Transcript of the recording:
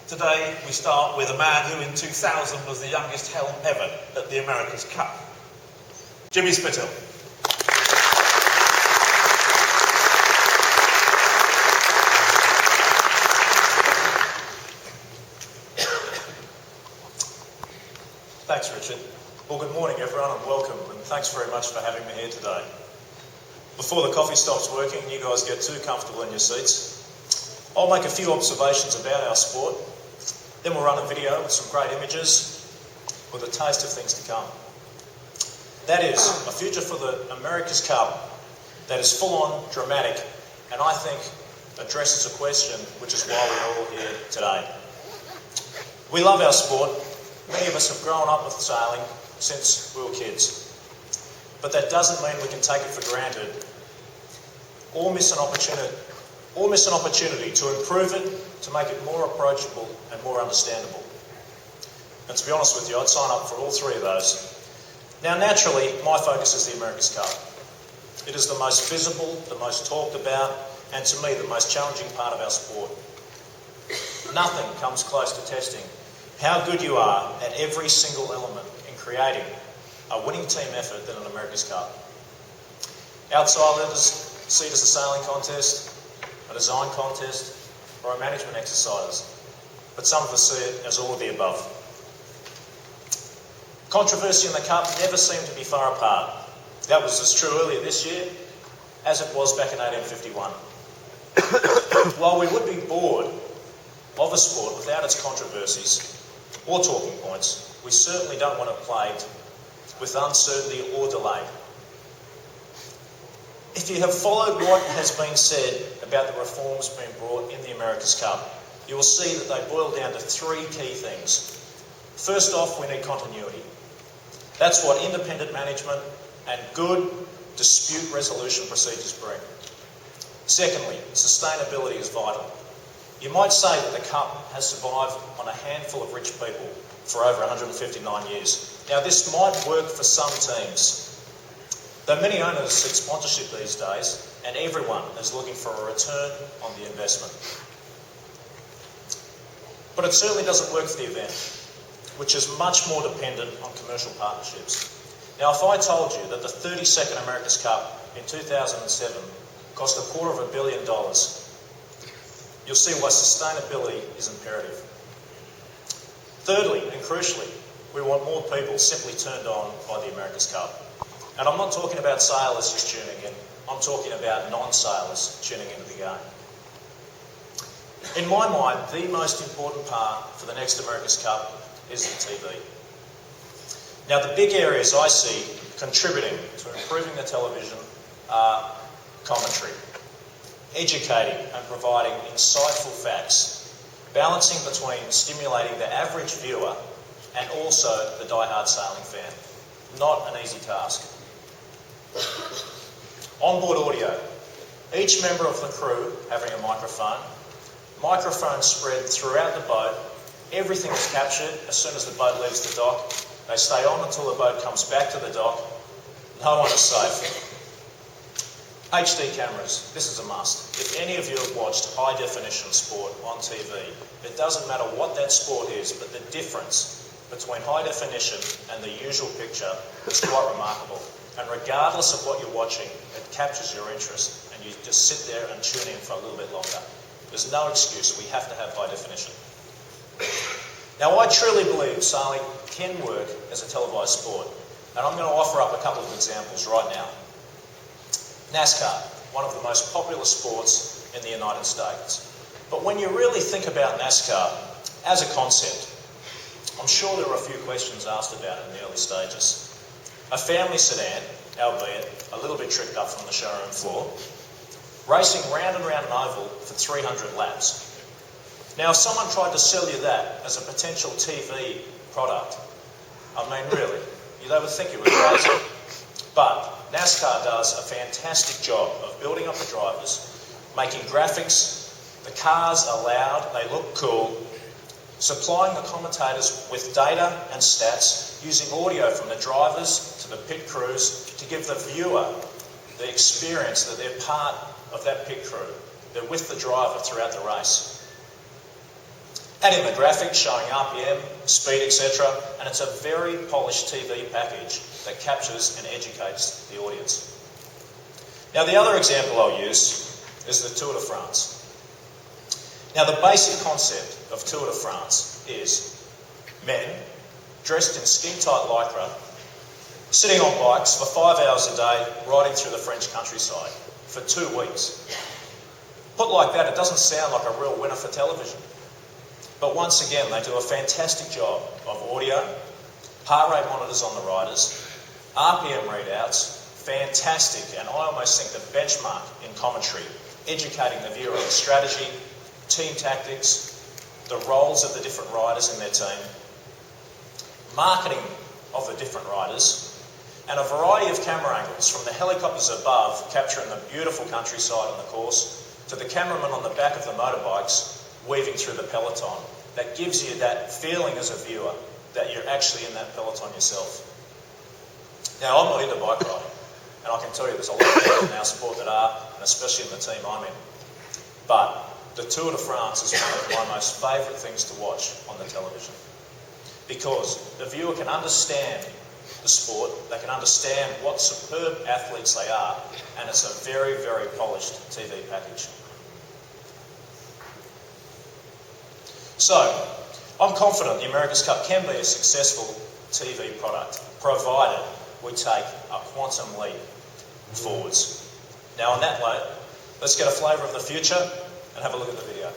Today we start with a man who in 2000 was the youngest helm ever at the America's Cup. Jimmy Spithill. Thanks, Richard. Well, good morning everyone and welcome, and thanks very much for having me here today. Before the coffee stops working and you guys get too comfortable in your seats, I'll make a few observations about our sport, then we'll run a video with some great images with a taste of things to come. That is, a future for the America's Cup that is full on, dramatic, and I think addresses a question which is why we're all here today. We love our sport. Many of us have grown up with sailing since we were kids. But that doesn't mean we can take it for granted or miss an opportunity to improve it, to make it more approachable and more understandable. And to be honest with you, I'd sign up for all three of those. Now naturally, my focus is the America's Cup. It is the most visible, the most talked about, and to me the most challenging part of our sport. Nothing comes close to testing how good you are at every single element in creating a winning team effort than an America's Cup. Outsiders see it as a sailing contest, a design contest, or a management exercise, but some of us see it as all of the above. Controversy in the Cup never seemed to be far apart. That was as true earlier this year as it was back in 1851. While we would be bored of a sport without its controversies or talking points, we certainly don't want it plagued with uncertainty or delay. If you have followed what has been said about the reforms being brought in the America's Cup, you will see that they boil down to three key things. First off, we need continuity. That's what independent management and good dispute resolution procedures bring. Secondly, sustainability is vital. You might say that the Cup has survived on a handful of rich people for over 159 years. Now this might work for some teams, though many owners seek sponsorship these days and everyone is looking for a return on the investment. But it certainly doesn't work for the event, which is much more dependent on commercial partnerships. Now if I told you that the 32nd America's Cup in 2007 cost $250 million, you'll see why sustainability is imperative. Thirdly, and crucially, we want more people simply turned on by the America's Cup. And I'm not talking about sailors just tuning in, I'm talking about non-sailors tuning into the game. In my mind, the most important part for the next America's Cup is the TV. Now the big areas I see contributing to improving the television are commentary, educating and providing insightful facts, balancing between stimulating the average viewer and also the die-hard sailing fan. Not an easy task. Onboard audio. Each member of the crew having a microphone spread throughout the boat. Everything is captured as soon as the boat leaves the dock. They stay on until the boat comes back to the dock. No one is safe. HD cameras, this is a must. If any of you have watched high definition sport on TV, it doesn't matter what that sport is, but the difference between high definition and the usual picture is quite remarkable. And regardless of what you're watching, it captures your interest and you just sit there and tune in for a little bit longer. There's no excuse, we have to have high definition. Now I truly believe sailing can work as a televised sport, and I'm going to offer up a couple of examples right now. NASCAR, one of the most popular sports in the United States. But when you really think about NASCAR as a concept, I'm sure there were a few questions asked about it in the early stages. A family sedan, albeit a little bit tricked up from the showroom floor, racing round and round an oval for 300 laps. Now if someone tried to sell you that as a potential TV product, I mean really, they would think you were crazy. But NASCAR does a fantastic job of building up the drivers, making graphics, the cars are loud, they look cool, supplying the commentators with data and stats, using audio from the drivers to the pit crews to give the viewer the experience that they're part of that pit crew. They're with the driver throughout the race. Adding the graphics showing RPM, speed, etc. And it's a very polished TV package that captures and educates the audience. Now the other example I'll use is the Tour de France. Now the basic concept of Tour de France is men dressed in skin-tight lycra, sitting on bikes for 5 hours a day, riding through the French countryside for 2 weeks. Put like that, it doesn't sound like a real winner for television. But once again, they do a fantastic job of audio, heart rate monitors on the riders, RPM readouts, fantastic, and I almost think the benchmark in commentary, educating the viewer on strategy, team tactics, the roles of the different riders in their team, marketing of the different riders, and a variety of camera angles, from the helicopters above capturing the beautiful countryside on the course, to the cameraman on the back of the motorbikes weaving through the peloton. That gives you that feeling as a viewer that you're actually in that peloton yourself. Now, I'm not into bike riding, and I can tell you there's a lot of people in our sport that are, and especially in the team I'm in. But the Tour de France is one of my most favourite things to watch on the television, because the viewer can understand the sport, they can understand what superb athletes they are, and it's a very, very polished TV package. So, I'm confident the America's Cup can be a successful TV product, provided we take a quantum leap forwards. Now on that note, let's get a flavour of the future and have a look at the video.